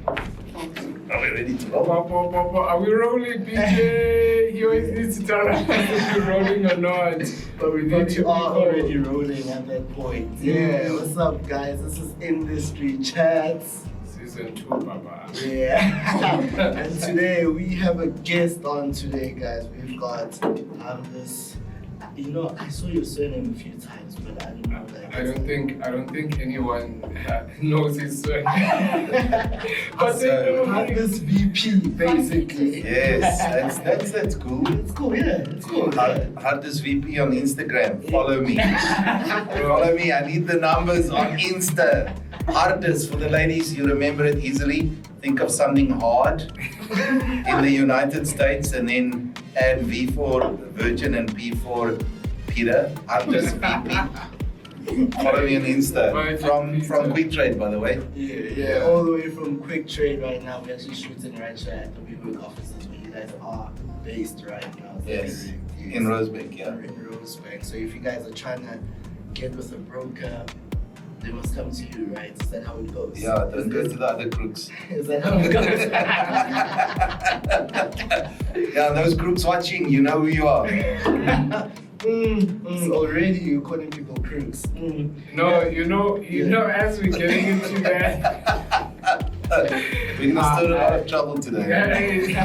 Are we ready to roll? Are we rolling, PJ? He always needs to tell us if we're rolling or not. But we are already rolling at that point. Yeah, what's up, guys? This is Industry Chats. Season 2, Baba. Yeah. And today we have a guest on today, guys. We've got this. You know, I saw your surname a few times, but I don't know that. I don't think anyone knows his surname. But so, Hardus VP, basically. Yes, that's cool. It's cool, yeah. It's cool. Hardus VP on Instagram. Follow me. Follow me. I need the numbers on Insta. Hardus, for the ladies, you remember it easily. Think of something hard in the United States and then add V for Virgin and P for Peter. Hardus VP. Follow me on Insta. From Quick Trade, by the way. Yeah. All the way from Quick Trade right now. We're actually shooting right here at the WeWork offices where you guys are based right now. So yes. In Rosebank, yeah. In Rosebank. So if you guys are trying to get with a broker, they must come to you, right? Is that how it goes? Yeah, don't go to the other crooks. Is that how it goes? Yeah, those crooks watching, you know who you are. Already you're calling people crooks. No, you know, as we're getting into that. We're gonna stir a lot of trouble today.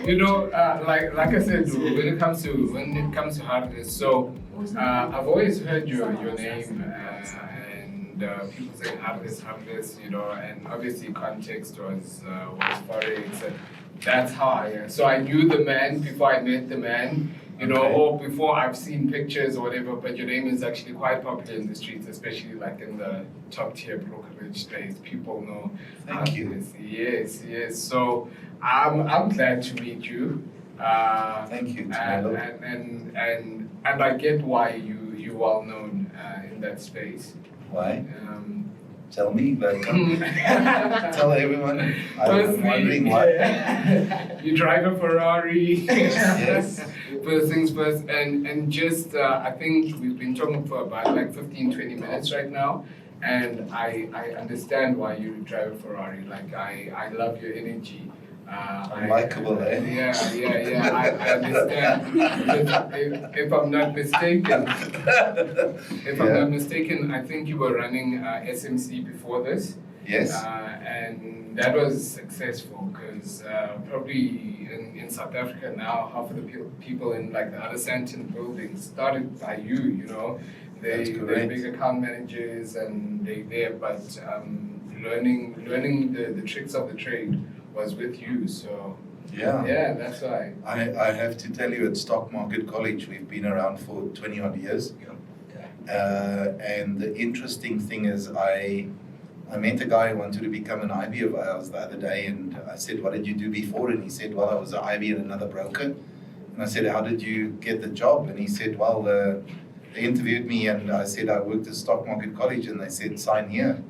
You know, like I said, when it comes to Hardus, so I've always heard your name. People saying Hardus, you know, and obviously context was FOREX, and that's how I am. So I knew the man before I met the man, you know, or before I've seen pictures or whatever, but your name is actually quite popular in the streets, especially like in the top tier brokerage space. People know Thank you. Yes. So I'm glad to meet you. Thank you, Tumelo. And I get why you well known in that space. Why? Tell me, but tell everyone. I'm wondering why. You drive a Ferrari. Yes. First things first, and just I think we've been talking for about like 15-20 minutes right now, and I understand why you drive a Ferrari. Like I love your energy. Unlikable, eh? Yeah. I understand. If I'm not mistaken, I think you were running SMC before this. Yes. And that was successful because probably in South Africa now, half of the people in like the other Santon buildings started by you know. They're big account managers and they're there, but learning the tricks of the trade was with you, so yeah, that's why. I have to tell you, at Stock Market College, we've been around for 20 odd years. And the interesting thing is, I met a guy who wanted to become an IB of ours the other day, and I said, what did you do before? And he said, well, I was an IB at another broker. And I said, how did you get the job? And he said, well, they interviewed me, and I said, I worked at Stock Market College, and they said, sign here.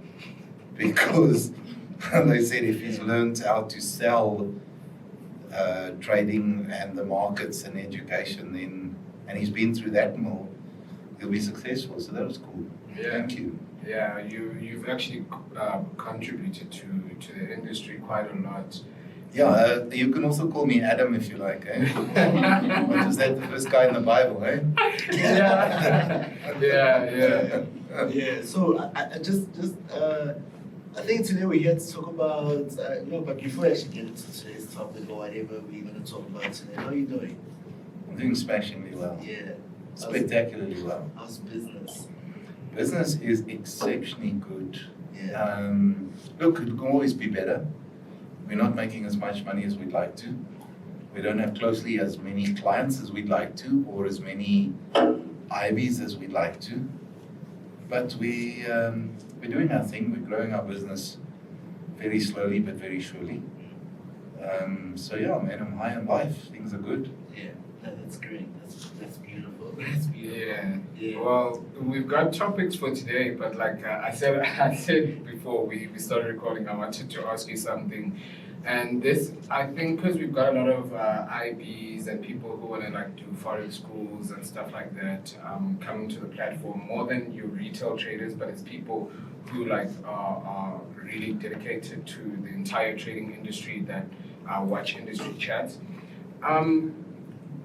Because they said if he's learned how to sell trading and the markets and education, then, and he's been through that mill, he'll be successful. So that was cool. Yeah. Thank you. Yeah, you've actually contributed to the industry quite a lot. Yeah, you can also call me Adam if you like, eh? Or is that the first guy in the Bible, eh? Yeah. So I just I think today we're here to talk about, but before we actually get into today's topic or whatever we're going to talk about today, how are you doing? I'm doing smashingly well. Yeah. Spectacularly well. How's business? Business is exceptionally good. Yeah. Look, it can always be better. We're not making as much money as we'd like to. We don't have closely as many clients as we'd like to, or as many IBs as we'd like to. But we're doing our thing. We're growing our business very slowly but very surely. So yeah, man, I'm high on life. Things are good. Yeah, that's great. That's beautiful. That's beautiful. Yeah. Well, we've got topics for today, but like I said before we started recording, I wanted to ask you something. And this, I think, because we've got a lot of IBs and people who want to like do forex schools and stuff like that coming to the platform, more than your retail traders, but it's people who like are really dedicated to the entire trading industry that watch industry chats.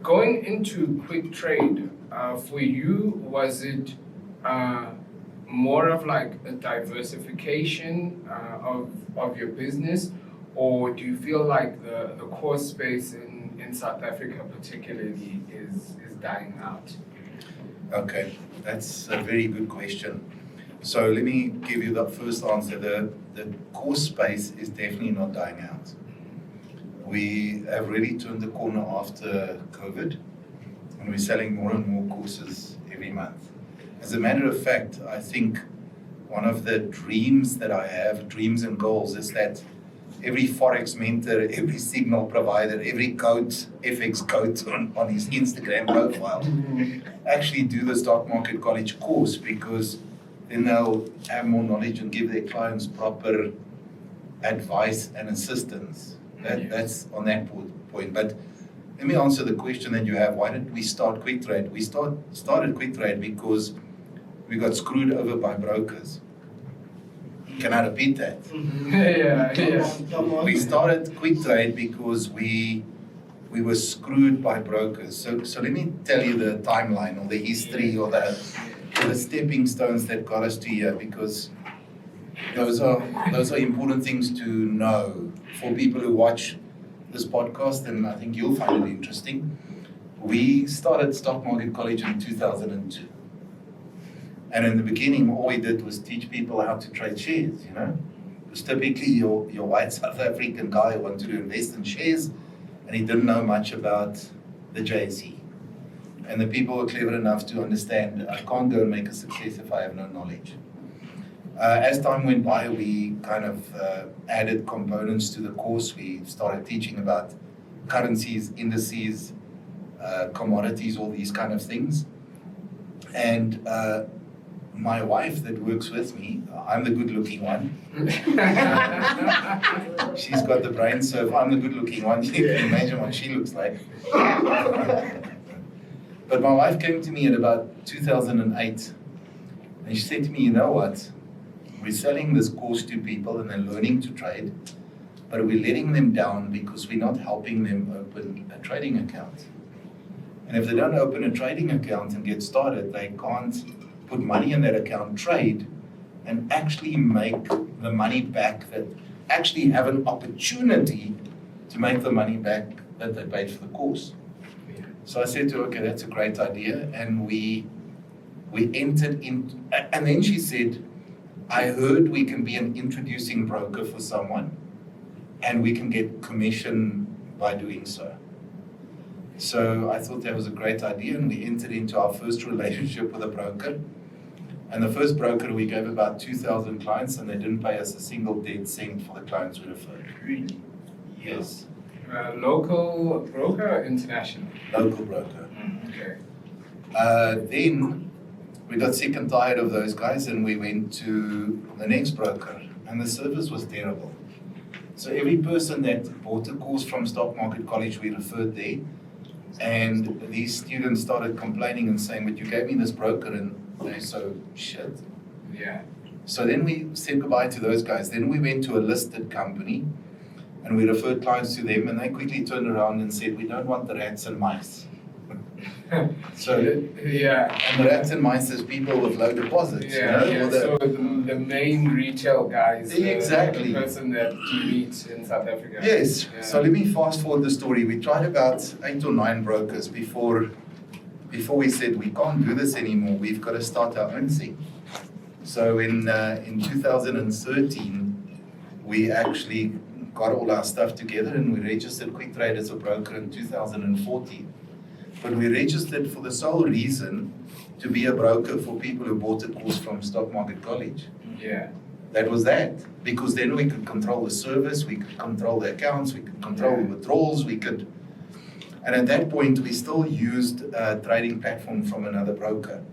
Going into quick trade, for you, was it more of like a diversification of your business, or do you feel like the course space in South Africa particularly is dying out? Okay, that's a very good question. So let me give you the first answer. The course space is definitely not dying out. We have really turned the corner after COVID, and we're selling more and more courses every month. As a matter of fact, I think one of the dreams that I have, dreams and goals, is that every Forex mentor, every signal provider, every FX coach on his Instagram profile actually do the Stock Market College course, because then they'll have more knowledge and give their clients proper advice and assistance. That's on that point. But let me answer the question that you have. Why did we start Quick Trade? We started Quick Trade because we got screwed over by brokers. Can I repeat that? Yeah. We started Quick Trade because we were screwed by brokers. So let me tell you the timeline or the history or the stepping stones that got us to here, because those are important things to know for people who watch this podcast, and I think you'll find it interesting. We started Stock Market College in 2002. And in the beginning, all we did was teach people how to trade shares, you know. It was typically your white South African guy who wanted to invest in shares, and he didn't know much about the JSE. And the people were clever enough to understand, I can't go and make a success if I have no knowledge. As time went by, we kind of added components to the course. We started teaching about currencies, indices, commodities, all these kind of things. And my wife that works with me, I'm the good-looking one. She's got the brain, so if I'm the good-looking one, you can imagine what she looks like. But my wife came to me at about 2008, and she said to me, you know what? We're selling this course to people and they're learning to trade, but we're letting them down because we're not helping them open a trading account. And if they don't open a trading account and get started, they can't put money in that account, trade, and actually make the money back, that actually have an opportunity to make the money back that they paid for the course. So I said to her, okay, that's a great idea. And we entered in, and then she said, I heard we can be an introducing broker for someone and we can get commission by doing so. So I thought that was a great idea, and we entered into our first relationship with a broker. And the first broker, we gave about 2,000 clients, and they didn't pay us a single dead cent for the clients we referred. Really? Yes. Local broker or international? Local broker. Okay. Then we got sick and tired of those guys, and we went to the next broker, and the service was terrible. So every person that bought a course from Stock Market College, we referred there, and these students started complaining and saying, but you gave me this broker and they're so shit. Yeah. So then we said goodbye to those guys. Then we went to a listed company and we referred clients to them, and they quickly turned around and said, we don't want the rats and mice. So yeah, and the rats and mice is people with low deposits. Yeah, you know? So the main retail guys, exactly. The person that you meet in South Africa. Yes. Yeah. So let me fast forward the story. We tried about 8 or 9 brokers before we said we can't do this anymore. We've got to start our own thing. So in 2013, we actually got all our stuff together and we registered Quick Trade as a broker in 2014. But we registered for the sole reason to be a broker for people who bought a course from Stock Market College. Yeah. That was that. Because then we could control the service, we could control the accounts, we could control the withdrawals, and at that point we still used a trading platform from another broker.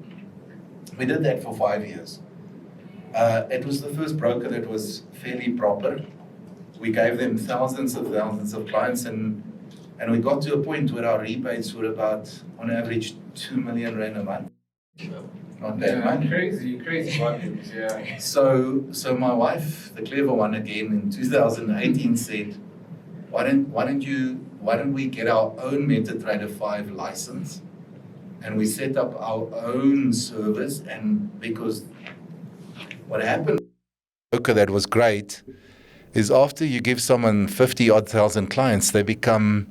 We did that for 5 years. It was the first broker that was fairly proper. we gave them thousands of clients, and we got to a point where our rebates were about, on average, 2 million rand a month. Not bad money. Crazy volumes, yeah. So my wife, the clever one again, in 2018 said, why don't we get our own MetaTrader 5 license, and we set up our own service, and because what happened, that was great, is after you give someone 50-odd thousand clients, they become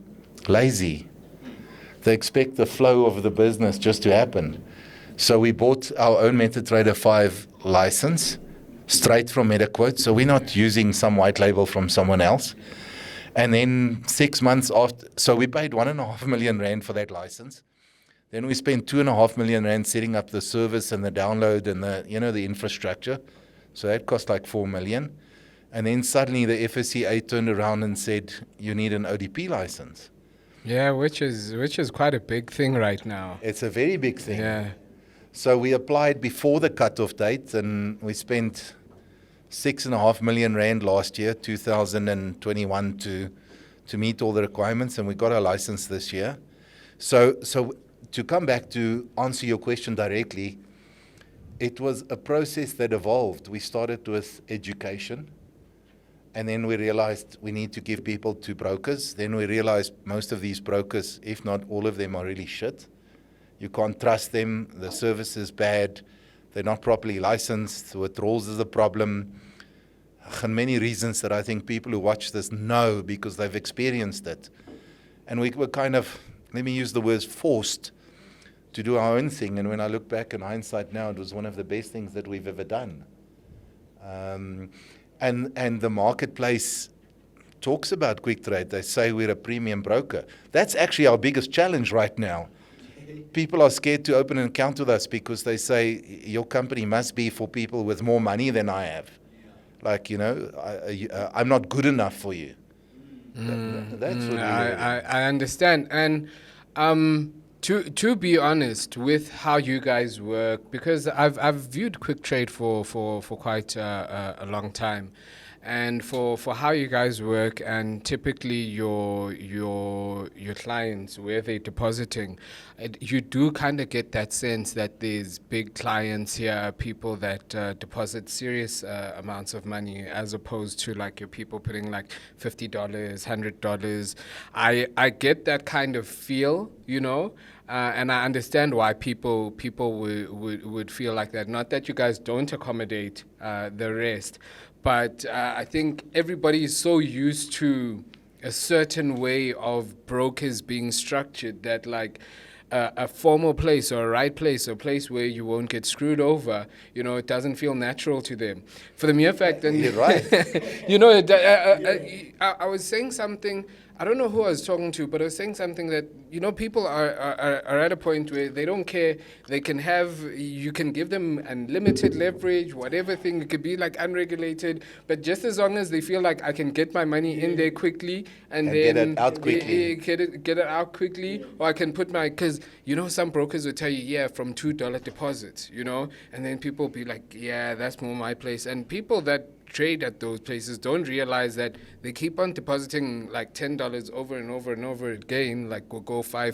lazy. They expect the flow of the business just to happen. So we bought our own MetaTrader 5 license straight from MetaQuote. So we're not using some white label from someone else. And then 6 months after, so we paid 1.5 million rand for that license. Then we spent 2.5 million rand setting up the service and the download and the infrastructure. So that cost like 4 million. And then suddenly the FSCA turned around and said, you need an ODP license. Yeah, which is quite a big thing right now. It's a very big thing. Yeah. So we applied before the cutoff date, and we spent 6.5 million rand last year, 2021, to meet all the requirements, and we got our license this year. So to come back to answer your question directly, it was a process that evolved. We started with education, and then we realized we need to give people to brokers. Then we realized most of these brokers, if not all of them, are really shit. You can't trust them. The service is bad. They're not properly licensed. Withdrawals is a problem. And many reasons that I think people who watch this know because they've experienced it. And we were kind of, let me use the words, forced to do our own thing. And when I look back in hindsight now, it was one of the best things that we've ever done. And the marketplace talks about quick trade. They say we're a premium broker. That's actually our biggest challenge right now. People are scared to open an account with us because they say your company must be for people with more money than I have. Like, I'm not good enough for you. That's what I understand. And to be honest with how you guys work, because I've viewed Quick Trade for quite a long time, and for how you guys work, and typically your clients, where they're depositing, you do kind of get that sense that there's big clients here, people that deposit serious amounts of money, as opposed to like your people putting like $50, $100. I get that kind of feel, and I understand why people would feel like that. Not that you guys don't accommodate the rest, but I think everybody is so used to a certain way of brokers being structured that like a formal place or a right place or a place where you won't get screwed over, it doesn't feel natural to them. For the mere fact that, You're right. I was saying something, I don't know who I was talking to, but I was saying something that, people are at a point where they don't care. You can give them unlimited leverage, whatever thing. It could be like unregulated, but just as long as they feel like I can get my money in there quickly and then get it out quickly. Get it out quickly, or I can put because some brokers will tell you, from $2 deposits, and then people will be like, yeah, that's more my place. And people that trade at those places don't realize that they keep on depositing like $10 over and over and over again, like will go 4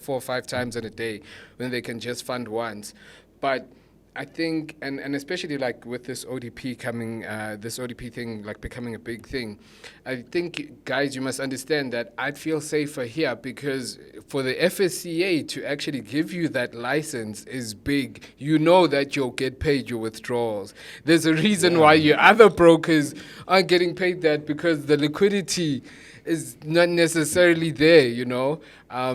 or 5 times in a day when they can just fund once. But I think, and especially like with this ODP coming, this ODP thing like becoming a big thing, I think, guys, you must understand that I'd feel safer here because for the FSCA to actually give you that license is big. You know that you'll get paid your withdrawals. There's a reason why your other brokers aren't getting paid that, because the liquidity is not necessarily there, I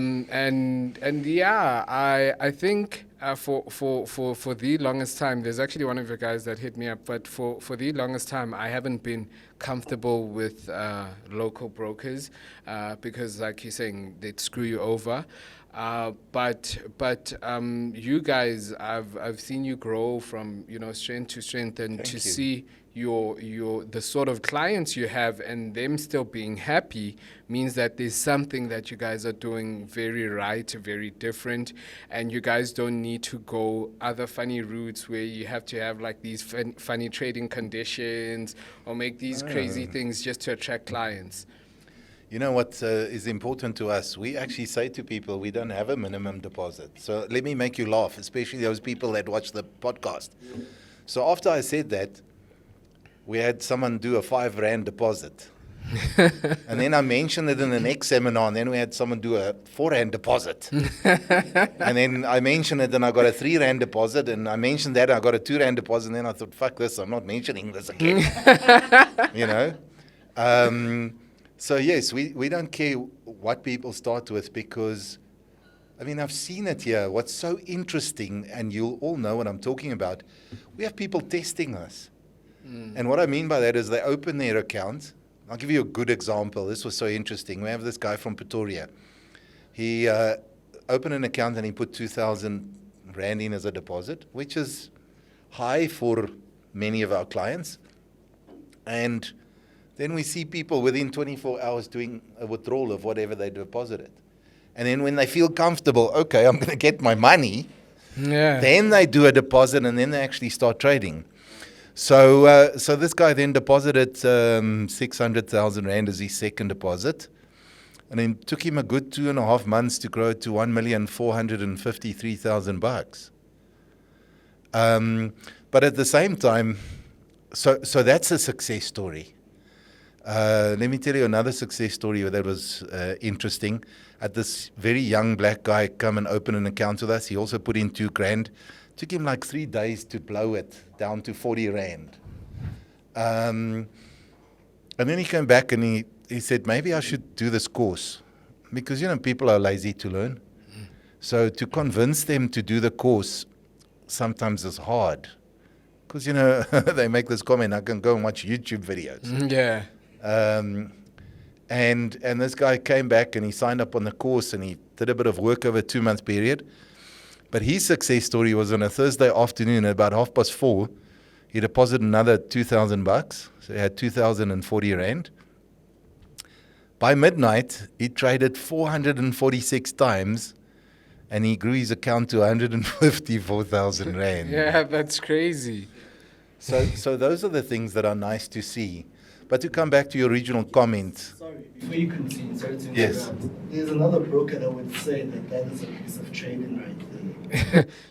think for the longest time, there's actually one of your guys that hit me up, but for the longest time, I haven't been comfortable with local brokers because, like you're saying, they'd screw you over. But you guys, I've seen you grow from strength to strength, and Thank to you. see the sort of clients you have and them still being happy means that there's something that you guys are doing very right, very different, and you guys don't need to go other funny routes where you have to have like these funny trading conditions or make these crazy things just to attract clients. You know what is important to us? We actually say to people, we don't have a minimum deposit. So let me make you laugh, especially those people that watch the podcast. So after I said that, we had someone do a R5 deposit. And then I mentioned it in the next seminar, and then we had someone do a R4 deposit. And then I mentioned it, and I got a R3 deposit, and I mentioned that, and I got a R2 deposit, and then I thought, fuck this, I'm not mentioning this again. You know? So yes, we don't care what people start with, because, I mean, I've seen it here. What's so interesting, and you'll all know what I'm talking about, we have people testing us. And what I mean by that is they open their account. I'll give you a good example. This was so interesting. We have this guy from Pretoria. He opened an account and he put 2,000 Rand in as a deposit, which is high for many of our clients. And then we see people within 24 hours doing a withdrawal of whatever they deposited. And then when they feel comfortable, okay, I'm going to get my money, then they do a deposit, and then they actually start trading. So this guy then deposited 600,000 Rand as his second deposit. And then took him a good 2.5 months to grow to 1,453,000 bucks. But at the same time, so that's a success story. Let me tell you another success story that was interesting. Had this very young black guy come and open an account with us. He also put in 2 grand. Took him like 3 days to blow it down to 40 Rand. And then he came back and he said, maybe I should do this course. Because, people are lazy to learn. So to convince them to do the course sometimes is hard. Because, they make this comment, I can go and watch YouTube videos. Yeah. And this guy came back and he signed up on the course and he did a bit of work over a 2-month period. But his success story was on a Thursday afternoon at about 4:30. He deposited another 2,000 bucks. So he had 2,040 Rand. By midnight, he traded 446 times and he grew his account to 154,000 Rand. Yeah, that's crazy. So those are the things that are nice to see. But to come back to your original comment. Sorry, before you continue, sorry to interrupt. Yes. There's another broker that would say that is a piece of trading right there.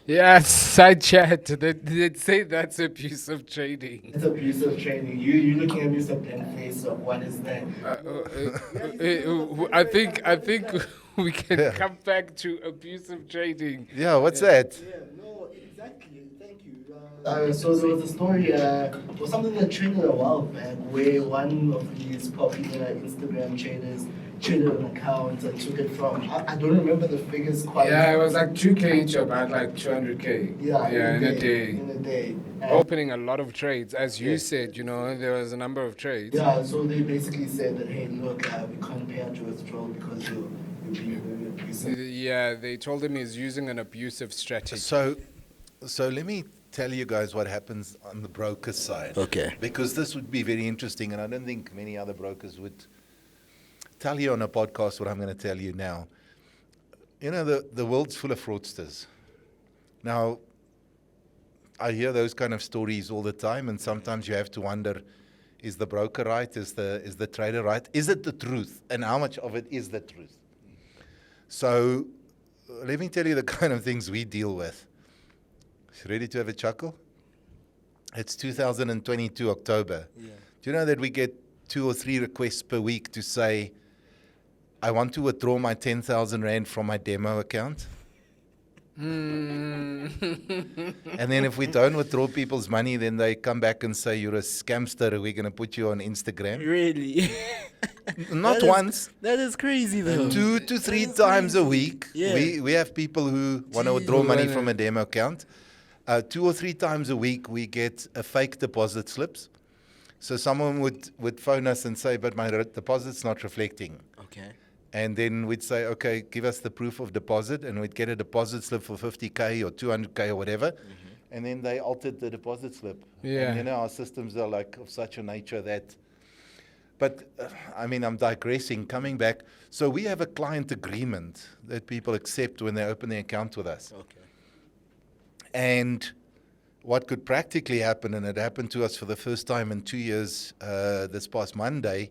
Yeah, side chat. They'd say that's abusive trading. It's abusive trading. You're looking at me with a blank face of what is that? I think we can come back to abusive trading. Yeah, what's that? Yeah, no, exactly. Thank you. So there was a story, or something that traded a while back, where one of these popular Instagram traders traded an account and took it from, I don't remember the figures quite. Yeah, it was like 2K each, about like 200K. Yeah, in a day. In a day. Opening a lot of trades, as you said, there was a number of trades. Yeah, so they basically said that, hey, look, we can't pay out your withdrawal because you're being very abusive. Yeah, they told him he's using an abusive strategy. So let me tell you guys what happens on the broker side. Okay. Because this would be very interesting, and I don't think many other brokers would tell you on a podcast what I'm going to tell you now. The world's full of fraudsters. Now, I hear those kind of stories all the time, and sometimes you have to wonder, is the broker right? Is the trader right? Is it the truth? And how much of it is the truth? So let me tell you the kind of things we deal with. Ready to have a chuckle? It's 2022 October. Yeah. Do you know that we get 2 or 3 requests per week to say, I want to withdraw my 10,000 Rand from my demo account? And then if we don't withdraw people's money, then they come back and say, you're a scamster, we're going to put you on Instagram. Really? Not once. That is crazy, though. 2 to 3 times a week. Yeah. We have people who want to withdraw money from a demo account. 2 or 3 times a week, we get a fake deposit slips. So someone would phone us and say, but my deposit's not reflecting. Okay. And then we'd say, okay, give us the proof of deposit, and we'd get a deposit slip for 50K or 200K or whatever. And then they altered the deposit slip. Yeah. And, you know, our systems are like of such a nature that, but I mean, I'm digressing, coming back. So we have a client agreement that people accept when they open their account with us. Okay. And what could practically happen, and it happened to us for the first time in 2 years this past Monday,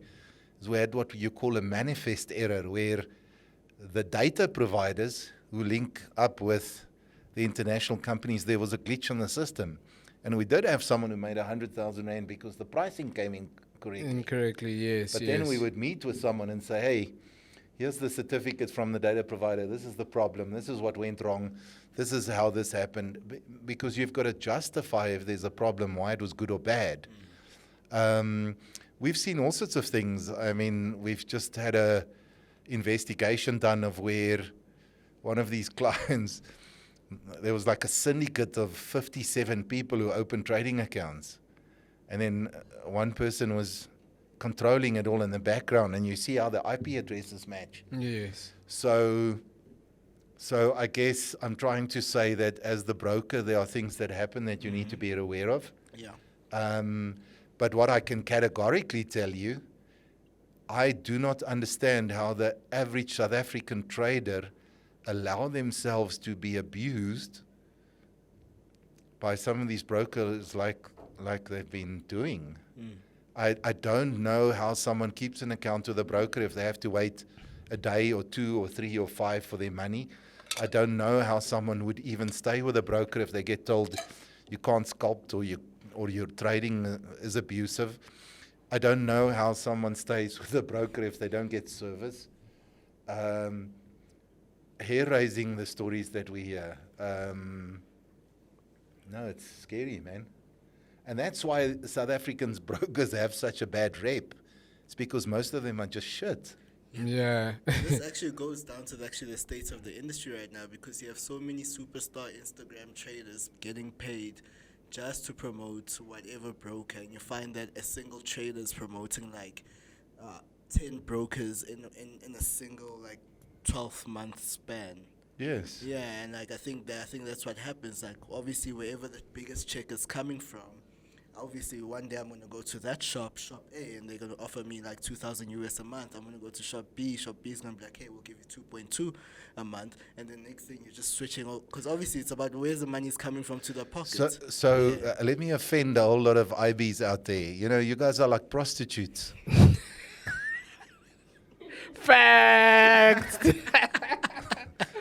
is we had what you call a manifest error, where the data providers who link up with the international companies, there was a glitch on the system. And we did have someone who made 100,000 Rand because the pricing came in correctly. Incorrectly, yes. But then we would meet with someone and say, hey, here's the certificate from the data provider. This is the problem. This is what went wrong. This is how this happened. Because you've got to justify if there's a problem, why it was good or bad. We've seen all sorts of things. I mean, we've just had a investigation done of where one of these clients, there was like a syndicate of 57 people who opened trading accounts. And then one person was controlling it all in the background, and you see how the IP addresses match. Yes. So I guess I'm trying to say that as the broker, there are things that happen that you need to be aware of. Yeah. But what I can categorically tell you, I do not understand how the average South African trader allow themselves to be abused by some of these brokers like they've been doing. I don't know how someone keeps an account with a broker if they have to wait a day or 2 or 3 or 5 for their money. I don't know how someone would even stay with a broker if they get told you can't sculpt or your trading is abusive. I don't know how someone stays with a broker if they don't get service. Hair-raising the stories that we hear. No, it's scary, man. And that's why South Africans brokers have such a bad rep. It's because most of them are just shit. Yeah. This actually goes down to the state of the industry right now, because you have so many superstar Instagram traders getting paid just to promote whatever broker, and you find that a single trader is promoting like 10 brokers in a single like 12-month span. Yes. Yeah, and like I think that's what happens. Like obviously wherever the biggest check is coming from, obviously one day I'm gonna go to that shop A, and they're gonna offer me like 2,000 US a month. I'm gonna go to shop B is gonna be like, hey, we'll give you 2.2 a month, and then next thing you're just switching, because obviously it's about where's the money's coming from to the pocket. So let me offend a whole lot of IBs out there. You know, you guys are like prostitutes. Fact.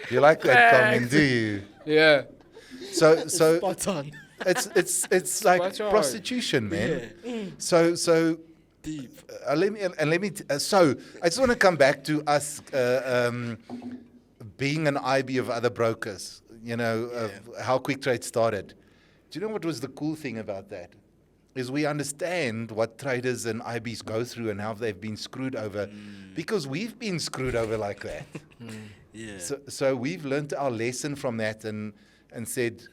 You like that comment, do you? Yeah. So Spot on. it's like Spot on. prostitution, man. Yeah. So Deep. so I just want to come back to us being an IB of other brokers. You know, of how Quick Trade started. Do you know what was the cool thing about that? Is we understand what traders and IBs go through and how they've been screwed over, because we've been screwed over like that. Yeah. So we've learned our lesson from that and said,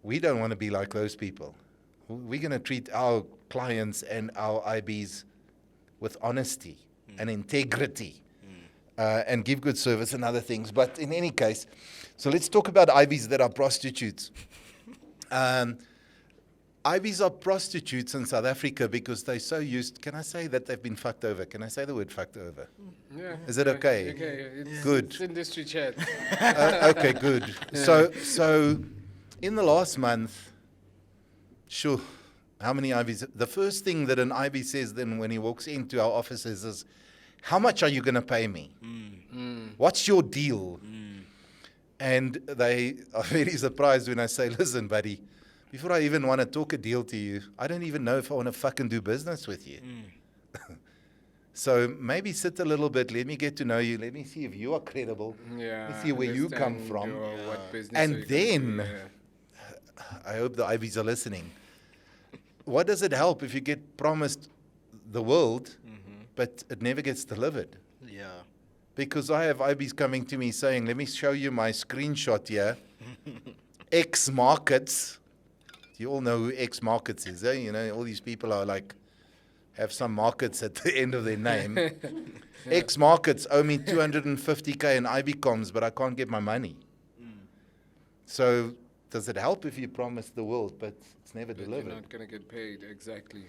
we don't want to be like those people. We're going to treat our clients and our IBs with honesty and integrity and give good service and other things. But in any case, so let's talk about IBs that are prostitutes. IBs are prostitutes in South Africa because they're so used. Can I say that they've been fucked over? Can I say the word fucked over? Yeah. Is it okay? Okay. It's, Good. It's industry chat. Okay, good. Yeah. So in the last month, sure, how many IBs? The first thing that an IB says then when he walks into our offices is, how much are you going to pay me? What's your deal? And they are very surprised when I say, listen, buddy, before I even want to talk a deal to you, I don't even know if I want to fucking do business with you. So maybe sit a little bit, let me get to know you, let me see if you are credible, Yeah. let me see where you come understand from. what business And are you then- gonna do, I hope the IBs are listening. What does it help if you get promised the world, but it never gets delivered? Yeah. Because I have IBs coming to me saying, let me show you my screenshot here. X Markets. You all know who X Markets is, eh? You know, all these people are like have some markets at the end of their name. X markets owe me 250K in IBComs, but I can't get my money. So does it help if you promise the world, but it's never delivered? You're not going to get paid, exactly.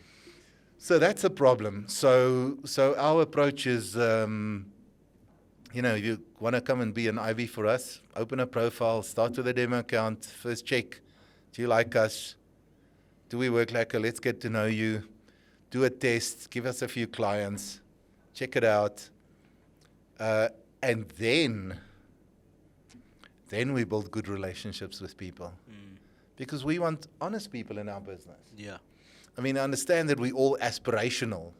So that's a problem. So our approach is, you know, if you want to come and be an IB for us, open a profile, start with a demo account, first check, do you like us? Do we work like a let's get to know you? Do a test, give us a few clients, check it out, and then we build good relationships with people. Because we want honest people in our business. Yeah. I mean, I understand that we're all aspirational,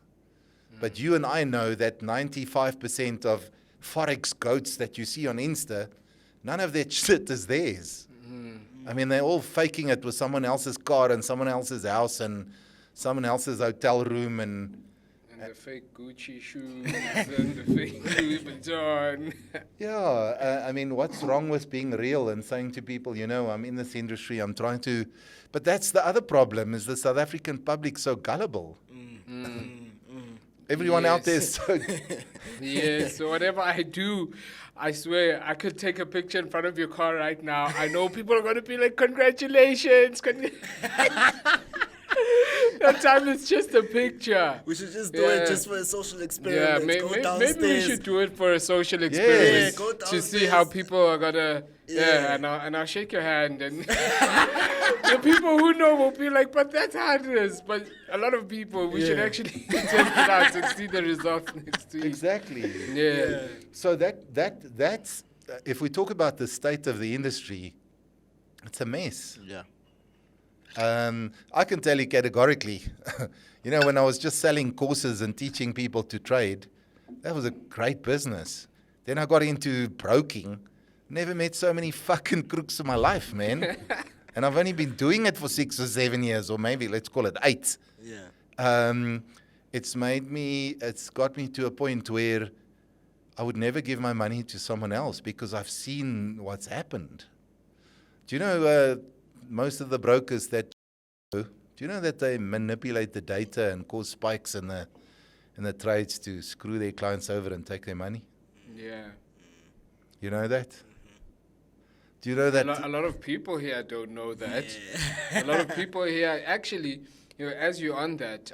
but you and I know that 95% of FOREX goats that you see on Insta, none of that shit is theirs. I mean, they're all faking it with someone else's car and someone else's house and someone else's hotel room and the fake Gucci shoes and the fake Louis Vuitton. Yeah, I mean, what's wrong with being real and saying to people, you know, I'm in this industry, I'm trying to... But that's the other problem, is the South African public so gullible. Everyone out there is so... Yes, so whatever I do, I swear, I could take a picture in front of your car right now. I know people are going to be like, congratulations. That time it's just a picture. We should just do it just for a social experiment. Yeah, maybe we should do it for a social Yes. experiment Go to see how people are gonna. Yeah, and I'll shake your hand, and the people who know will be like, "But that's Hardus." But a lot of people, we should actually test it out and see the results next week. Exactly. Yeah. So that's if we talk about the state of the industry, it's a mess. Yeah. I can tell you categorically, you know, when I was just selling courses and teaching people to trade, that was a great business. Then I got into broking. Never met so many fucking crooks in my life, man. And I've only been doing it for 6 or 7 years, or maybe let's call it 8. Yeah. It's got me to a point where I would never give my money to someone else because I've seen what's happened. Do you know most of the brokers that they manipulate the data and cause spikes in the trades to screw their clients over and take their money? Yeah. You know that? Do you know that? A lot of people here don't know that. A lot of people here, actually, you know, as you're on that,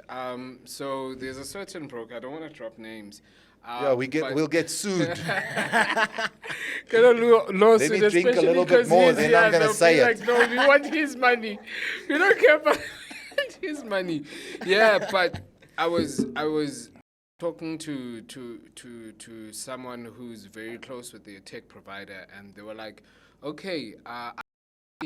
so there's a certain broker, I don't want to drop names. Yeah, we'll get sued. Get a lawsuit, Let me drink a little bit because more, he's then here, I'm going to they'll say be it. like, no, we want his money. We don't care about his money. Yeah, but I was talking to someone who's very close with their tech provider, and they were like, okay, I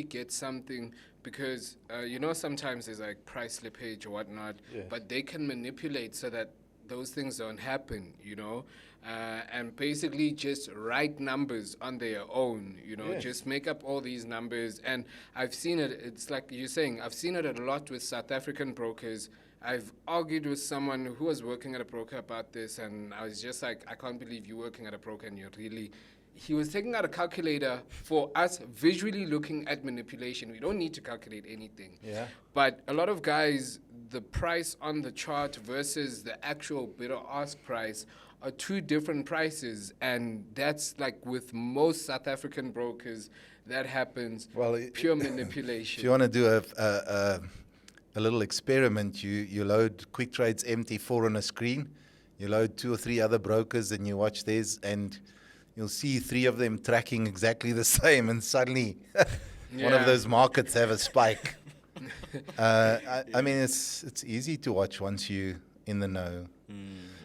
get something because you know, sometimes there's like price slippage or whatnot, but they can manipulate so that those things don't happen, you know, and basically just write numbers on their own, you know, just make up all these numbers. And I've seen it, it's like you're saying, I've seen it a lot with South African brokers. I've argued with someone who was working at a broker about this, and I was just like, I can't believe you're working at a broker and you're really... He was taking out a calculator for us visually looking at manipulation. We don't need to calculate anything. Yeah. But a lot of guys, the price on the chart versus the actual bid or ask price are two different prices. And that's like with most South African brokers, that happens. Well, pure manipulation. If you want to do a little experiment, you load Quick Trade's MT4 on a screen, you load 2 or 3 other brokers and you watch theirs, and you'll see 3 of them tracking exactly the same, and suddenly one of those markets have a spike. I mean, it's easy to watch once you're in the know.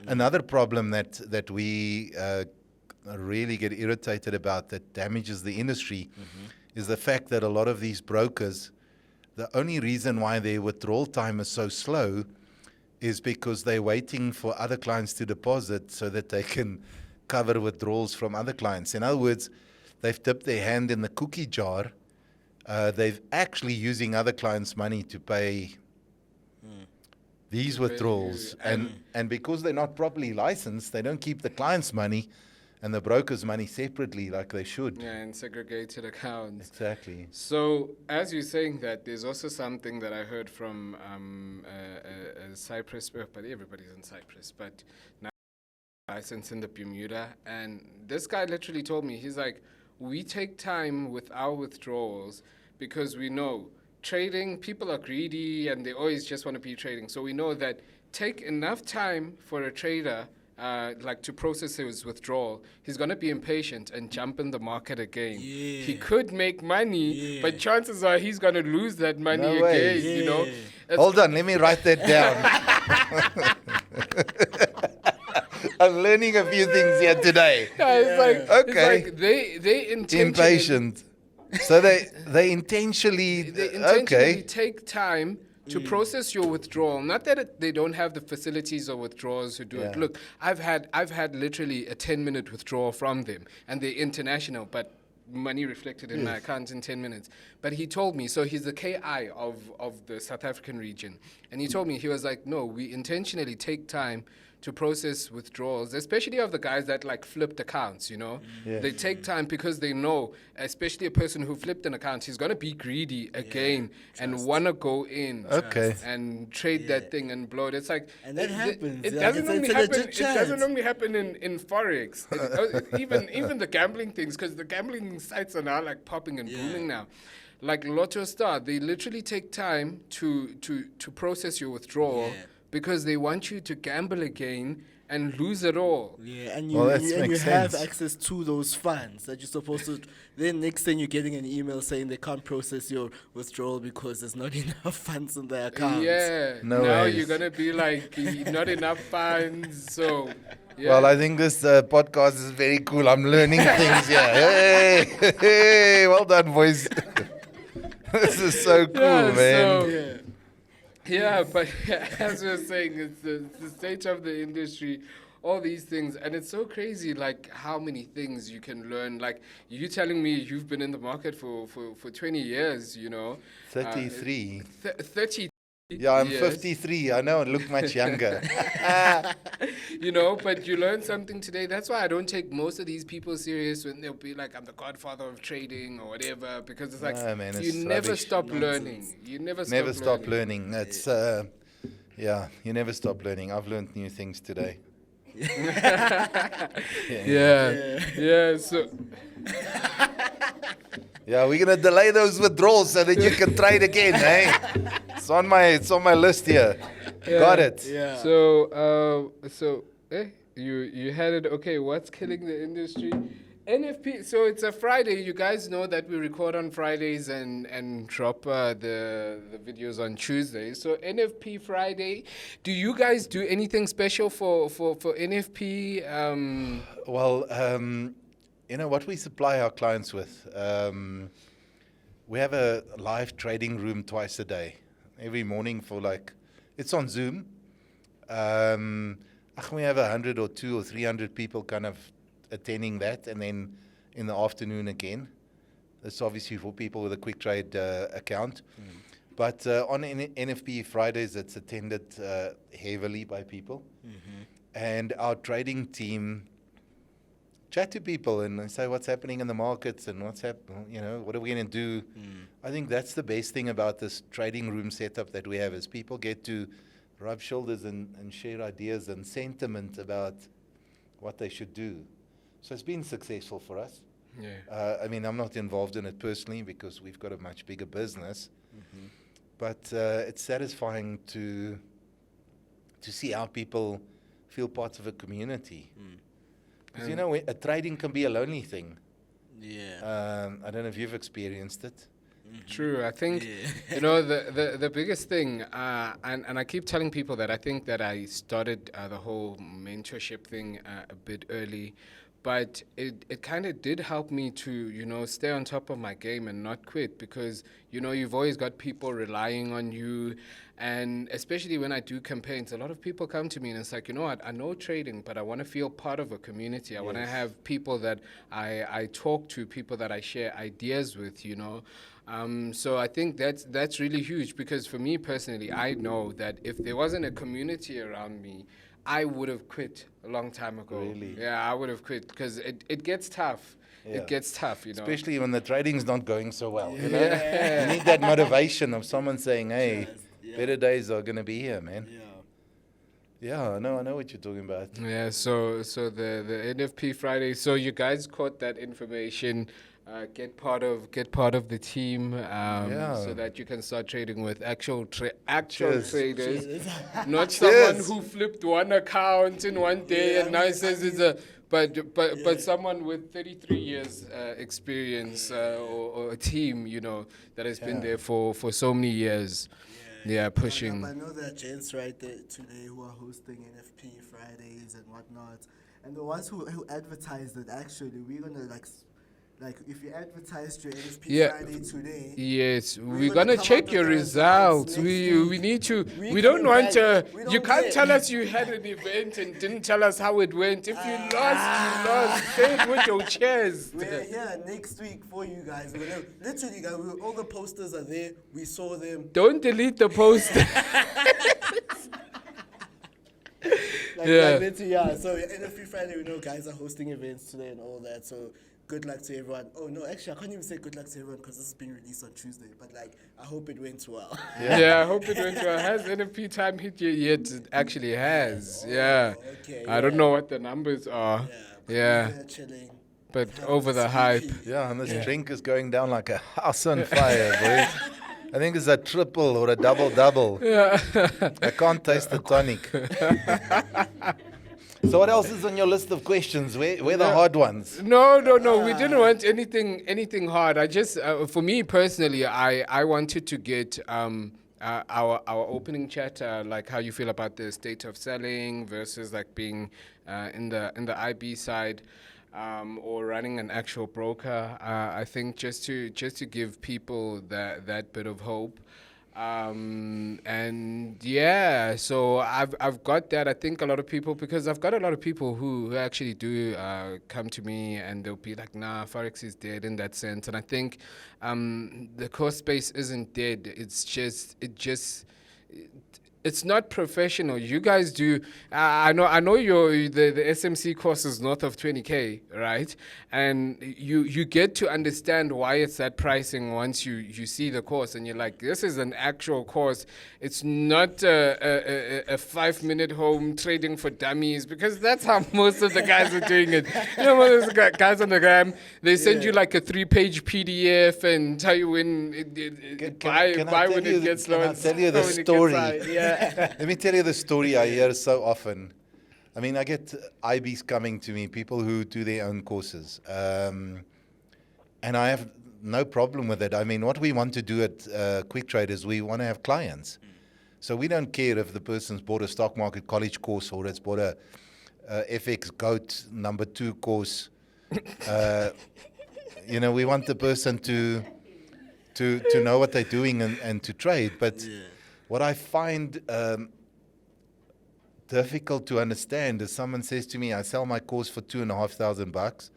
Another problem that we really get irritated about, that damages the industry, is the fact that a lot of these brokers, the only reason why their withdrawal time is so slow is because they're waiting for other clients to deposit so that they can cover withdrawals from other clients. In other words, they've dipped their hand in the cookie jar. They've actually using other clients' money to pay these withdrawals. And because they're not properly licensed, they don't keep the client's money. and the broker's money separately, like they should. Yeah, and segregated accounts. Exactly. So, as you're saying that, there's also something that I heard from Cyprus, but everybody's in Cyprus, but now license in the Bermuda. And this guy literally told me, he's like, we take time with our withdrawals because we know trading, people are greedy and they always just want to be trading. So we know that take enough time for a trader like to process his withdrawal, he's going to be impatient and jump in the market again. Yeah. He could make money, but chances are he's going to lose that money No way. again, you know. Hold on, let me write that down. I'm learning a few things here today. Yeah, it's like, Okay. it's like they intentionally, Impatient. So they intentionally, okay. take time to process your withdrawal. Not that they don't have the facilities or withdrawals to do it. Yeah. Look, I've had literally a 10-minute withdrawal from them, and they're international, but money reflected in my account in 10 minutes. But he told me, so he's the KI of the South African region, and he told me, he was like, no, we intentionally take time to process withdrawals, especially of the guys that like flipped accounts, you know. Yeah. They take time because they know, especially a person who flipped an account, he's going to be greedy again and want to go in and trade that thing and blow it. It's like, And that happens. It Yeah, doesn't it's normally a happen. legit It chance. doesn't normally happen in Forex. Even the gambling things, because the gambling sites are now like popping and booming now. Like Lotto Star, they literally take time to process your withdrawal because they want you to gamble again and lose it all. Yeah, and Well, that you makes have sense. access to those funds that you're supposed to. Then next thing you're getting an email saying they can't process your withdrawal because there's not enough funds in their account. Yeah. No now ways. you're gonna be like not enough funds. So. Yeah. Well, I think this podcast is very cool. I'm learning things here. Hey, well done, boys. This is so cool, Yeah, man. so- Yeah, but as we were saying, it's the state of the industry, all these things, and it's so crazy, like how many things you can learn. Like you telling me you've been in the market for 20 years, you know. 33. 30. Yeah, I'm years. 53. I know, and look much younger. You know, but you learn something today. That's why I don't take most of these people serious when they'll be like, I'm the godfather of trading or whatever, because it's like, No, man, it's you never rubbish. stop learning. You never Stop learning. It's, you never stop learning. I've learned new things today. Yeah, so Yeah, we're gonna delay those withdrawals so that you can trade again, eh? It's on my list here. Got it. Yeah. So, you had it. Okay, what's killing the industry? NFP. So it's a Friday. You guys know that we record on Fridays and drop the videos on Tuesdays. So NFP Friday. Do you guys do anything special for NFP? Well, you know what we supply our clients with? We have a live trading room twice a day. Every morning it's on Zoom. We have 100 or 200 or 300 people kind of attending that, and then in the afternoon again. That's obviously for people with a quick trade account. But on NFP Fridays, it's attended heavily by people. And our trading team chat to people and say what's happening in the markets and what are we going to do. I think that's the best thing about this trading room setup that we have, is people get to rub shoulders and share ideas and sentiment about what they should do. So it's been successful for us. Yeah. I'm not involved in it personally because we've got a much bigger business, but it's satisfying to see how people feel part of a community. Because a trading can be a lonely thing. Yeah. I don't know if you've experienced it. True. I think, the biggest thing, and I keep telling people that I think that I started the whole mentorship thing a bit early, but it kind of did help me to, stay on top of my game and not quit, because, you've always got people relying on you. And especially when I do campaigns, a lot of people come to me and it's like, I know trading, but I want to feel part of a community. I want to have people that I talk to, people that I share ideas with, So I think that's really huge, because for me personally, I know that if there wasn't a community around me, I would have quit a long time ago. Really? Yeah, I would have quit because it gets tough. Yeah. It gets tough, you know. Especially when the trading's not going so well. You know? Yeah. You need that motivation of someone saying, hey, Yeah. better days are going to be here, man. Yeah. Yeah, I know what you're talking about. Yeah, so the NFP Friday. So you guys caught that information. Get part of the team, so that you can start trading with actual Cheers. traders, not Cheers. someone who flipped one account in one day and now says it's a. But someone with 33 years experience or a team, you know, that has been there for so many years. Yeah, pushing. I know there are gents right there today who are hosting NFP Fridays and whatnot, and the ones who advertised it, actually, we're gonna like if you advertised your NFP Friday today. Yes, we're gonna gonna come check up your with the results. results We next need to. week. We don't want to. you can't tell us you had an event and didn't tell us how it went. If you lost, you lost. Say it with your chest. We're here next week for you guys. Literally, guys, all the posters are there. We saw them. Don't delete the post. Yeah. So NFP Friday, we know guys are hosting events today and all that. So good luck to everyone. Oh no, actually, I can't even say good luck to everyone because this is being released on Tuesday. But I hope it went well. Yeah, I hope it went well. Has NFP time hit you yet? It actually has. Yeah. Okay. I don't know what the numbers are. Yeah. Chilling. But over the hype. Yeah, and this drink is going down like a house on fire, boys. I think it's a triple or a double. Yeah. I can't taste the tonic. So what else is on your list of questions? Where the hard ones? No. We didn't want anything hard. I just, for me personally, I wanted to get our opening chat, like how you feel about the state of selling versus like being in the IB side. Or running an actual broker. I think just to give people that bit of hope. And yeah, so I've got that. I think a lot of people, because I've got a lot of people who actually do come to me and they'll be like, nah, Forex is dead in that sense. And I think the course space isn't dead. It's not professional. You guys do. I know the SMC course is north of 20K, right? And you get to understand why it's that pricing once you see the course and you're like, this is an actual course. It's not a 5-minute home trading for dummies, because that's how most of the guys are doing it. You know, most of the guys on the gram, they send you like a 3-page PDF and tell you when buy when it gets low. Can I tell you the story? Let me tell you the story I hear so often. I mean, I get IBs coming to me, people who do their own courses. And I have no problem with it. I mean, what we want to do at Quick Trade is we want to have clients. So we don't care if the person's bought a stock market college course or it's bought a FX GOAT number 2 course. You know, we want the person to know what they're doing and to trade. But what I find difficult to understand is someone says to me, I sell my course for $2,500,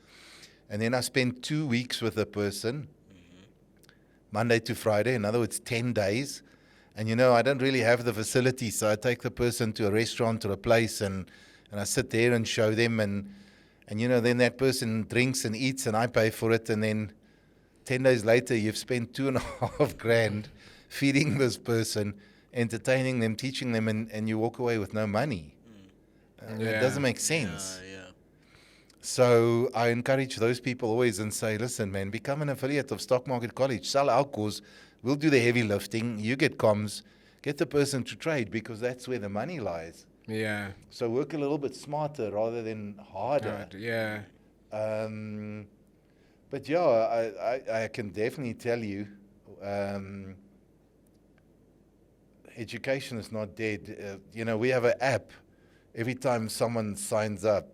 and then I spend 2 weeks with a person, Monday to Friday, in other words, 10 days. And, you know, I don't really have the facility, so I take the person to a restaurant or a place, and I sit there and show them, and you know, then that person drinks and eats, and I pay for it, and then 10 days later, you've spent $2,500 feeding this person, entertaining them, teaching them, and you walk away with no money. It doesn't make sense. So I encourage those people always and say, listen, man, become an affiliate of Stock Market College. Sell our course. We'll do the heavy lifting. You get comms. Get the person to trade, because that's where the money lies. Yeah. So work a little bit smarter rather than harder. Yeah. But yeah, I can definitely tell you, education is not dead. You know, we have an app. Every time someone signs up,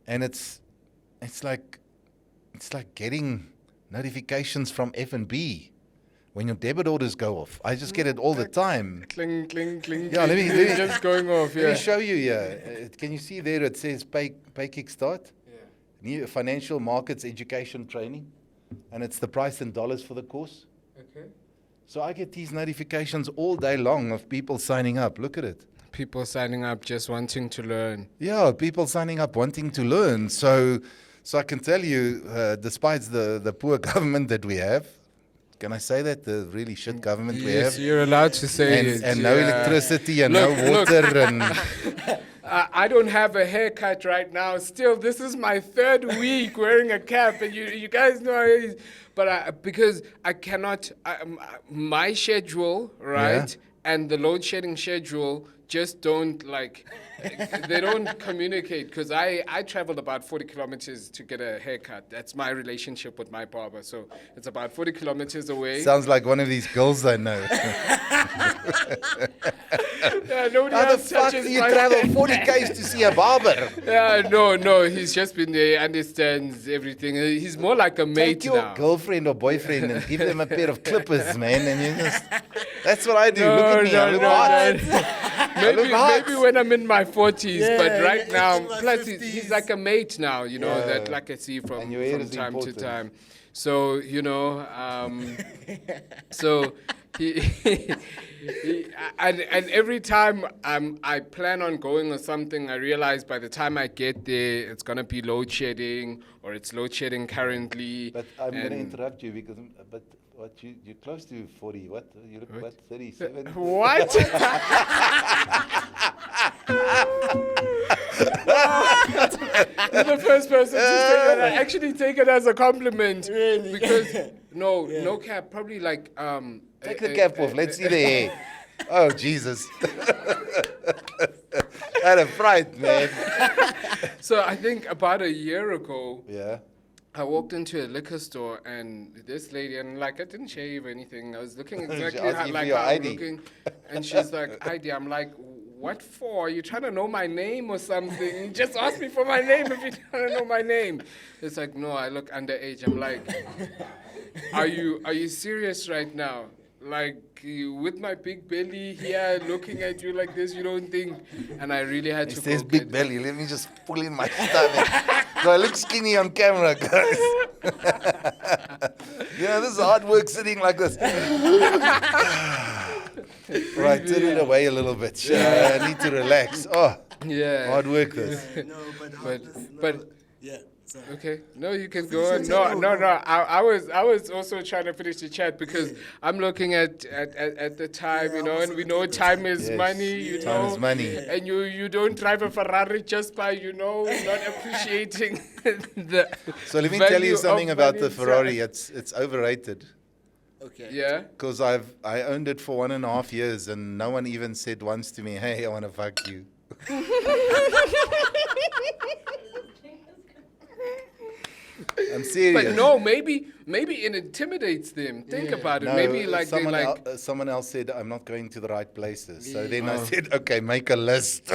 and it's like getting notifications from F&B when your debit orders go off. I just get it all the time. Cling, cling, cling. Yeah, let me just going off. Let me show you here. Can you see there? It says pay kickstart. New financial markets education training, and it's the price in dollars for the course. Okay. So I get these notifications all day long of people signing up. Look at it. people signing up just wanting to learn. Yeah, people signing up wanting to learn. So I can tell you, despite the poor government that we have, can I say that? The really shit government we have? Yes, you're allowed to say it. And no electricity and Look, no water and... I don't have a haircut right now. Still, this is my third week wearing a cap, and you guys know. But because I cannot, my schedule, right, and the load shedding schedule just don't they don't communicate, because I traveled about 40 kilometers to get a haircut. That's my relationship with my barber. So it's about 40 kilometers away. Sounds like one of these girls I know. Yeah, nobody How the else fuck touches do you my travel 40 k's to see a barber? Yeah, no, he's just been there, understands everything. He's more like a mate Take your now. girlfriend or boyfriend and give them a pair of clippers, man. And you just, that's what I do. Look at me. I look hot. Maybe when I'm in my 40s, but right yeah, now, in my plus 50s. he's like a mate now, that like I see And from your hair is time important. to time. So, so and every time I plan on going or something, I realize by the time I get there, it's going to be load shedding, or it's load shedding currently. But I'm going to and- interrupt you because, but what you're close to 40. What? You look what? 37. What? You're the first person to say that. I actually take it as a compliment. Really? Because no cap. Probably like Take the cap off. Let's see the hair. Oh Jesus! Had a fright, man. So I think about a year ago, Yeah. I walked into a liquor store, and this lady, and I didn't shave or anything. I was looking exactly asked you for like your how I'm ID. looking, and she's like, "ID." I'm like, "What for? Are you trying to know my name or something? Just ask me for my name if you trying to know my name." It's like, "No, I look underage." I'm like, "Are you serious right now? Like, with my big belly here, looking at you like this, you don't think?" And I really had He to. says go big get- belly. Let me just pull in my stomach. So I look skinny on camera, guys. This is hard work sitting like this. Right, turn it away a little bit. I need to relax. Oh, Yeah. hard work this. No, but how But- does- no, but- yeah. Sorry. Okay. No, you can go on. No. I was also trying to finish the chat because I'm looking at the time, Yeah, I'm and also we know looking at time is Yes. money, you Time know. is money. And you don't drive a Ferrari just by, not appreciating the So let me tell value you something of about money the Ferrari. itself. It's overrated. Okay. Yeah. Because I owned it for 1.5 years and no one even said once to me, "Hey, I want to fuck you." I'm serious. But no, maybe it intimidates them. Think about it. No, maybe like they like. someone else said I'm not going to the right places. So then I said, okay, make a list.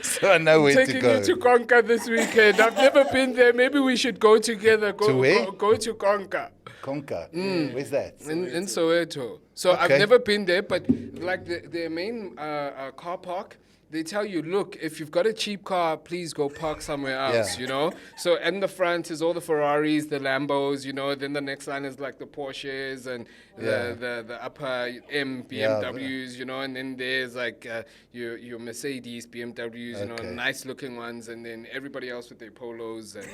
So I know where to Taking go. you to Conca this weekend. I've never been there. Maybe we should go together. To where? Go to Conca. Conca. Where's that? In Soweto. So I've Okay. never been there, but like their main car park, they tell you, look, if you've got a cheap car, please go park somewhere else, Yeah. So in the front is all the Ferraris, the Lambos, then the next line is like the Porsches and the upper M BMWs, and then there's like your Mercedes BMWs, Okay. nice looking ones, and then everybody else with their polos and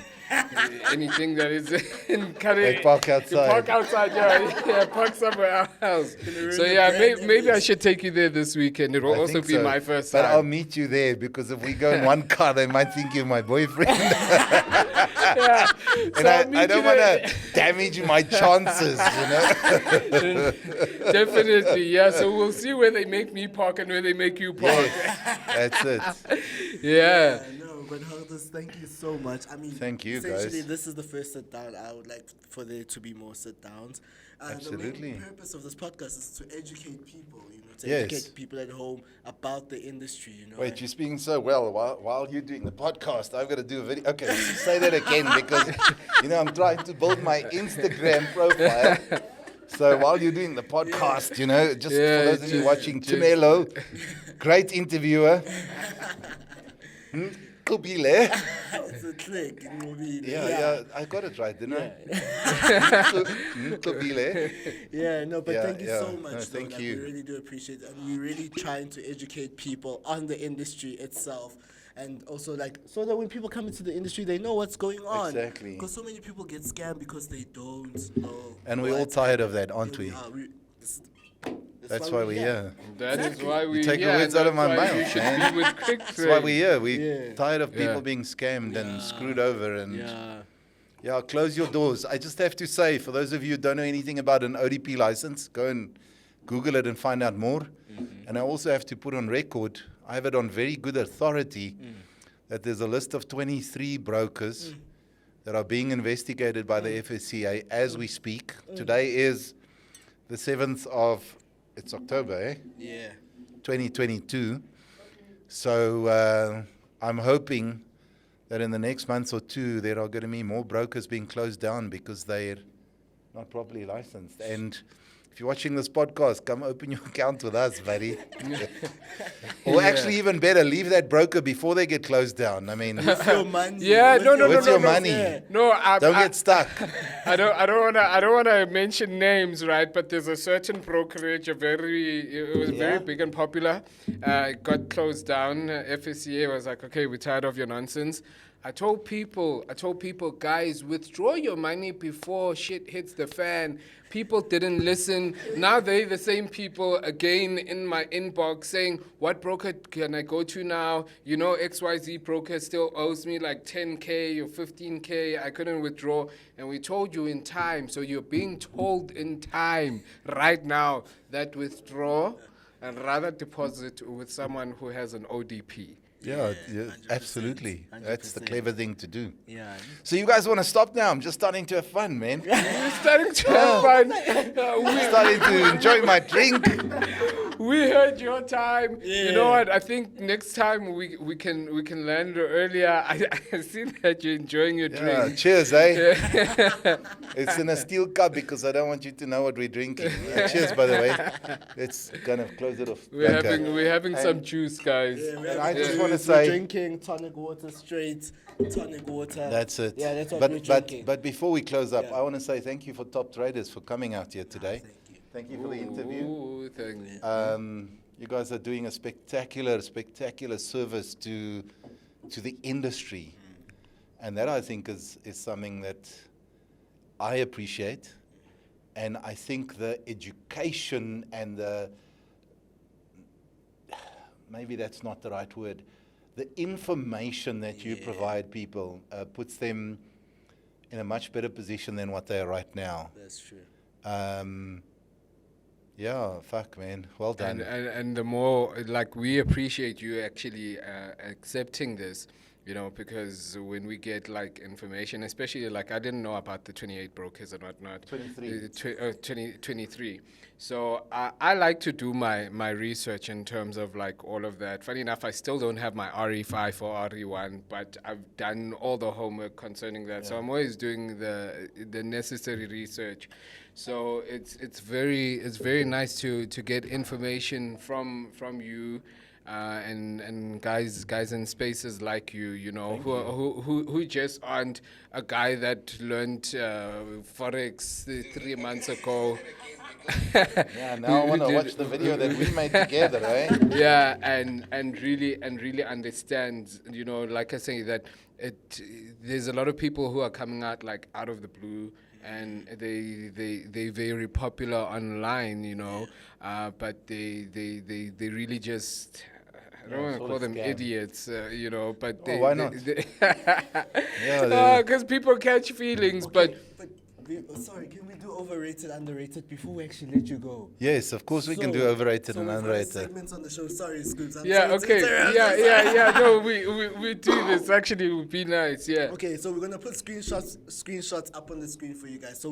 anything that is in They park outside. You park outside, yeah, park somewhere else. So yeah, maybe I should take you there this weekend. It will I also think be so. my first But I'll time. meet you there because if we go in one car, they might think you're my boyfriend. Yeah. And So I'll meet I don't you want there. to damage my chances, Definitely, yeah. So we'll see where they make me park and where they make you park. That's it. Yeah. No, but Hardus, thank you so much. I mean, Thank you, essentially, guys. this is the first sit down. I would like for there to be more sit downs. The Absolutely. main purpose of this podcast is to educate people, to Yes. educate people at home about the industry, Wait, and- you're speaking so well while you're doing the podcast. I've got to do a video. Okay, say that again because, I'm trying to build my Instagram profile. So while you're doing the podcast, just Yeah, for those of you just- watching, just- Tumelo, great interviewer. Nqobile. It's a trick. Nqobile. Yeah, I got it right, didn't I? Nqobile. Yeah, no, but Yeah, thank you yeah. so much. No, though. thank Like, you. We really do appreciate it. And we're really trying to educate people on the industry itself. And also, like, so that when people come into the industry, they know what's going on. Exactly. Because so many people get scammed because they don't know. And we're all what's tired of that, aren't we? That's why we're here. That is why we You take the here, words and out of my that's why mouth, you should man. be with Quick That's why we're here. We're Yeah. tired of people Yeah. being scammed and screwed over. And Yeah. yeah, close your doors. I just have to say, for those of you who don't know anything about an ODP license, go and Google it and find out more. And I also have to put on record, I have it on very good authority, that there's a list of 23 brokers that are being investigated by the FSCA as we speak. Today is the 7th of, it's October, Yeah. 2022. So I'm hoping that in the next month or two, there are going to be more brokers being closed down because they're not properly licensed. And if you're watching this podcast, come open your account with us, buddy. Or actually, even better, leave that broker before they get closed down. I mean, With your money. Yeah, with no, no, your- no, What's no, your no. money? Yeah. No, don't get stuck. I don't wanna mention names, right? But there's a certain brokerage, it was very big and popular. It got closed down. FSCA was like, okay, we're tired of your nonsense. I told people, guys, withdraw your money before shit hits the fan. People didn't listen. Now they the same people again in my inbox saying, what broker can I go to now? You know, XYZ broker still owes me like 10K or 15K. I couldn't withdraw. And we told you in time. So you're being told in time right now that withdraw and rather deposit with someone who has an ODP. Yeah, 100%, absolutely. That's the 100%. clever thing to do. Yeah. So you guys want to stop now? I'm just starting to have fun, man. We're starting to have fun. I'm starting to enjoy my drink. We heard your time. You Yeah. know what? I think next time we can land earlier. I see that you're enjoying your Yeah, drink. cheers, eh? It's in a steel cup because I don't want you to know what we're drinking. Cheers, by the way. Let's kind of close it off. We're having some juice, guys. And I just want to We're say, drinking tonic water straight, tonic water. that's it. Yeah, that's what we're drinking. But before we close up, Yeah. I want to say thank you for Top Traders for coming out here today. Thank you. Thank you for the interview. Ooh, thank you. You guys are doing a spectacular service to the industry, and that I think is something that I appreciate, and I think the education and the, maybe that's not the right word, the information that you provide people puts them in a much better position than what they are right now. That's true. Yeah, fuck, man. Well done. And the more, like, we appreciate you actually accepting this, you know, because when we get, like, information, especially, like, I didn't know about the 28 brokers and whatnot. 23. 23. So I like to do my research in terms of, like, all of that. Funny enough, I still don't have my RE5 or RE1, but I've done all the homework concerning that. So I'm always doing the necessary research. So it's very nice to get information from you and guys in spaces like you know, who just aren't a guy that learned FOREX 3 months ago. Yeah, now I want to watch the video that we made together, eh? Yeah, and really understand, you know, like I say, that there's a lot of people who are coming out, like, out of the blue, and they very popular online, you know, but they really just, I don't want to call them idiots, you know, but they, why not? because people catch feelings, but Sorry, can we do overrated, underrated before we actually let you go? Yes, of course we can do overrated and we've had underrated. segments on the show. Sorry, Scoops. I'm yeah, sorry to okay, interrupt. yeah. No, we do this. Actually, it would be nice. Yeah. Okay, so we're gonna put screenshots up on the screen for you guys. So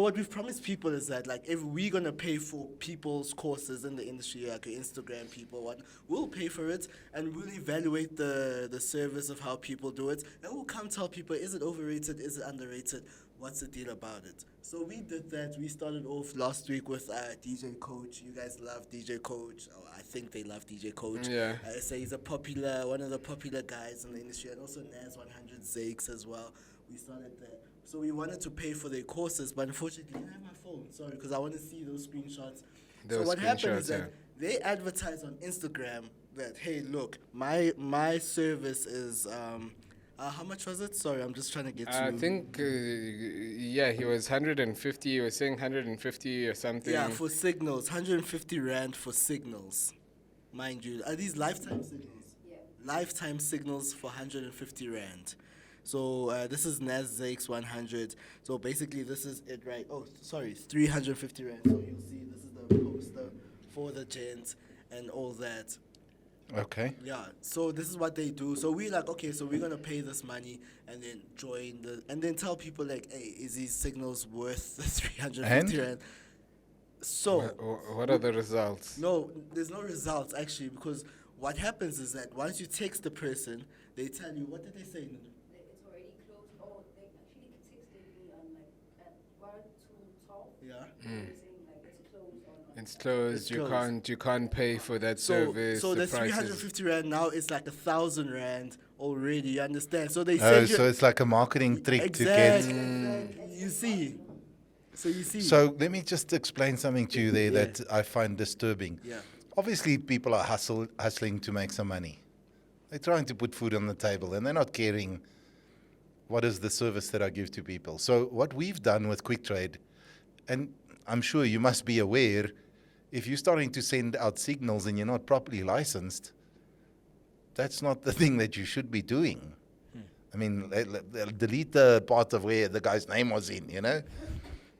what we've promised people is that, like, if we're gonna pay for people's courses in the industry, like Instagram people, we'll pay for it and we'll evaluate the service of how people do it, and we'll come tell people, is it overrated, is it underrated? What's the deal about it? So we did that. We started off last week with DJ Coach. You guys love DJ Coach. Oh, I think they love DJ Coach. Yeah. So he's one of the popular guys in the industry, and also Nas 100 Zakes as well. We started that. So we wanted to pay for their courses, but unfortunately, I didn't have my phone. Sorry, because I want to see those screenshots. So what happened is that they advertise on Instagram that, hey, look, my service is how much was it? Sorry, I'm just trying to get to. I think he was 150. He was saying 150 or something. Yeah, for signals, 150 rand for signals, mind you. Are these lifetime signals? Yeah. Lifetime signals for 150 rand. So this is Nas Zakes 100. So basically, this is it, right? Oh, sorry, 350 rand. So you'll see this is the poster for the gent and all that. Okay. Yeah, so this is what they do. So we're like, okay, so we're gonna pay this money and then and then tell people like, hey, is these signals worth the 350 rand? So what are the results? no, there's no results actually, because what happens is that once you text the person, they tell you, what did they say? It's already closed. Oh, they actually texted me on like at 1 to 12. Yeah. They were saying like it's closed on. It's closed. It's You closed. can't pay for that So service. so the price is- 350 rand now is like 1,000 rand already. You understand? So they Oh, send you so it's like a marketing trick to exactly. get. You see. So you see. So let me just explain something to you there Yeah. that I find disturbing. Yeah. Obviously, people are hustling to make some money. They're trying to put food on the table, and they're not caring what is the service that I give to people. So what we've done with Quick Trade, and I'm sure you must be aware, if you're starting to send out signals and you're not properly licensed, that's not the thing that you should be doing. I mean, they'll delete the part of where the guy's name was in, you know?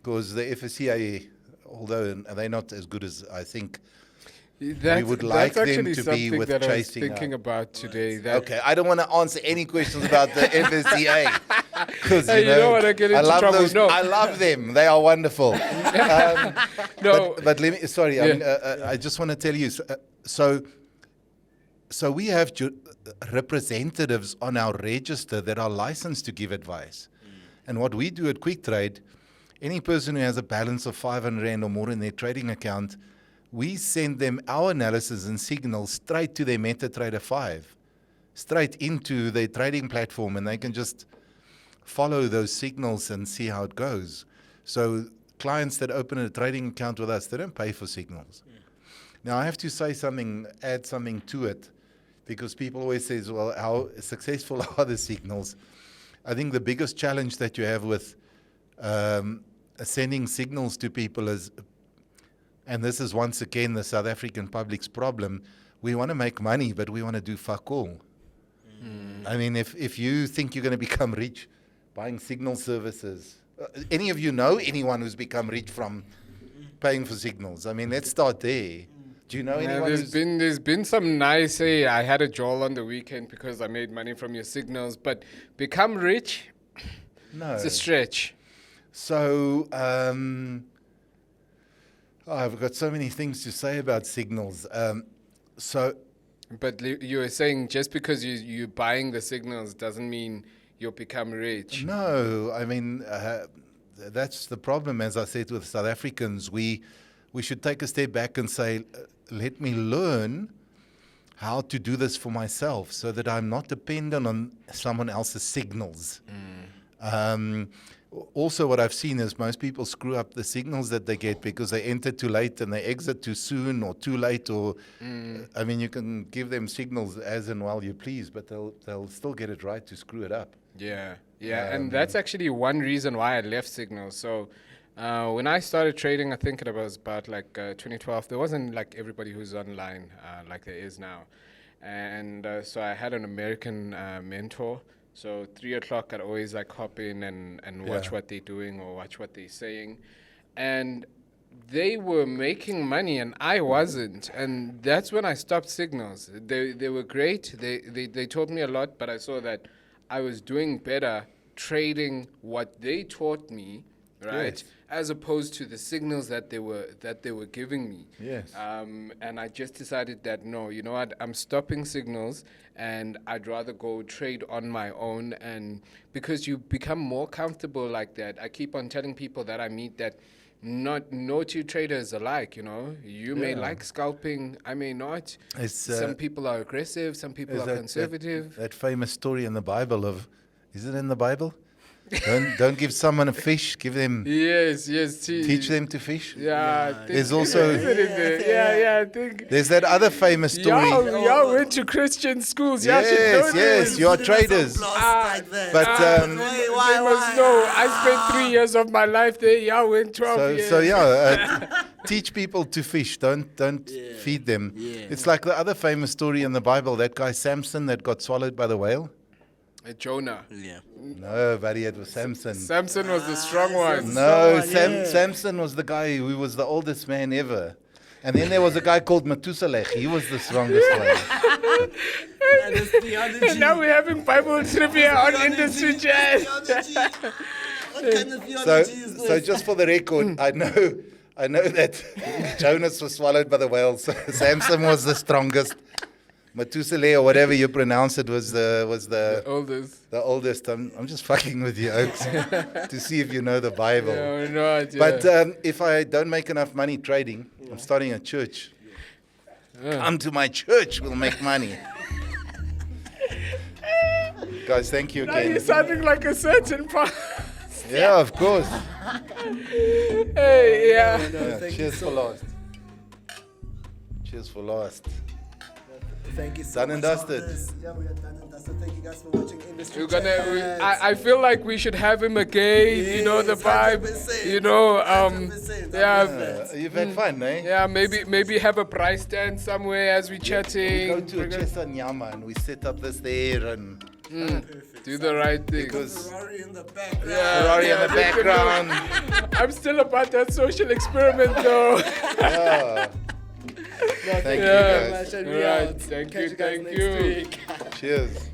Because the FSCA, although they're not as good as I think, would like that's them actually to be something with that I was chasing thinking out. about today. That Okay, I don't want to answer any questions about the FSCA. Because Hey, you don't wanna get into love trouble, no. I love them. They are wonderful. No. But let me. Sorry, I just want to tell you. So we have representatives on our register that are licensed to give advice. And what we do at Quick Trade, any person who has a balance of 500 rand or more in their trading account, we send them our analysis and signals straight to their MetaTrader 5, straight into their trading platform, and they can just follow those signals and see how it goes. So clients that open a trading account with us, they don't pay for signals. Now, I have to say something, add something to it, because people always say, well, how successful are the signals? I think the biggest challenge that you have with sending signals to people is, and this is once again the South African public's problem, we want to make money, but we want to do fuck all. I mean, if you think you're going to become rich buying signal services, any of you know anyone who's become rich from paying for signals? I mean, let's start there. Do you know anyone there's been some nice, hey, I had a joel on the weekend because I made money from your signals, but become rich, No. it's a stretch. So, I've got so many things to say about signals. But you were saying just because you're buying the signals doesn't mean you'll become rich. No, I mean, that's the problem, as I said, with South Africans. We should take a step back and say, let me learn how to do this for myself so that I'm not dependent on someone else's signals. Also, what I've seen is most people screw up the signals that they get because they enter too late and they exit too soon or too late. Or I mean, you can give them signals as and while you please, but they'll still get it right to screw it up. Yeah, and that's actually one reason why I left signals. So when I started trading, I think it was about like 2012. There wasn't like everybody who's online like there is now. And so I had an American mentor. So 3 o'clock, I'd always like hop in and watch what they're doing or watch what they're saying. And they were making money and I wasn't. And that's when I stopped signals. They were great. They taught me a lot, but I saw that I was doing better trading what they taught me right? Yes. As opposed to the signals that they were giving me. Yes. And I just decided that no, you know what? I'm stopping signals, and I'd rather go trade on my own. And because you become more comfortable like that, I keep on telling people that I meet that no two traders alike. You know, you may Yeah. like scalping, I may not. It's, Some people are aggressive, some people Is are conservative. That famous story in the Bible of, is it in the Bible? Don't give someone a fish. Give them, Yes. teach them to fish. Yeah, I think There's also- is it in there? Yeah, I think. There's that other famous story. Y'all went to Christian schools. Y'all should know Yes, this. you are Put it on some traders. blast like that. But, They must know. I spent 3 years of my life there. Y'all went 12 years. So yeah, teach people to fish. Don't feed them. Yeah. It's like the other famous story in the Bible. That guy Samson that got swallowed by the whale. Jonah. Yeah. No, buddy, it was Samson. Samson was the strong one. No, Someone, yeah. Samson was the guy who was the oldest man ever. And then there was a guy called Methuselah. He was the strongest one. That is theology. And now we're having Bible trivia on industry chat. Theology. What kind of theology So, is this? so just for the record, I know that Jonas was swallowed by the whale. So Samson was the strongest. Methuselah, or whatever you pronounce it, was the Oldest. the oldest. I'm just fucking with you, Oaks, to see if you know the Bible. Yeah, no idea. But if I don't make enough money trading, I'm starting a church. Come to my church, we'll make money. Guys, thank you now you're again. sounding like a certain part. Yeah, of course. Hey, yeah. Yeah, thank you cheers so for last. Cheers for last. Thank you so Done and much for dusted. this. Yeah, we are done and dusted. Thank you guys for watching Industry We're gonna. Chats. I feel like we should have him again. You know the Yes, vibe. 100%, You know. 100%, Yeah. You've had fun, eh? Yeah. Maybe have a price stand somewhere as we We go chatting. to Chester Nyama and we set up this there and Do the right thing. because Ferrari in the background. Yeah, Ferrari in yeah, the background. I'm still about that social experiment though. Yeah. No, thank you Yeah. very much. And we Alright, out. thank Catch you, guys thank next you. week. Cheers.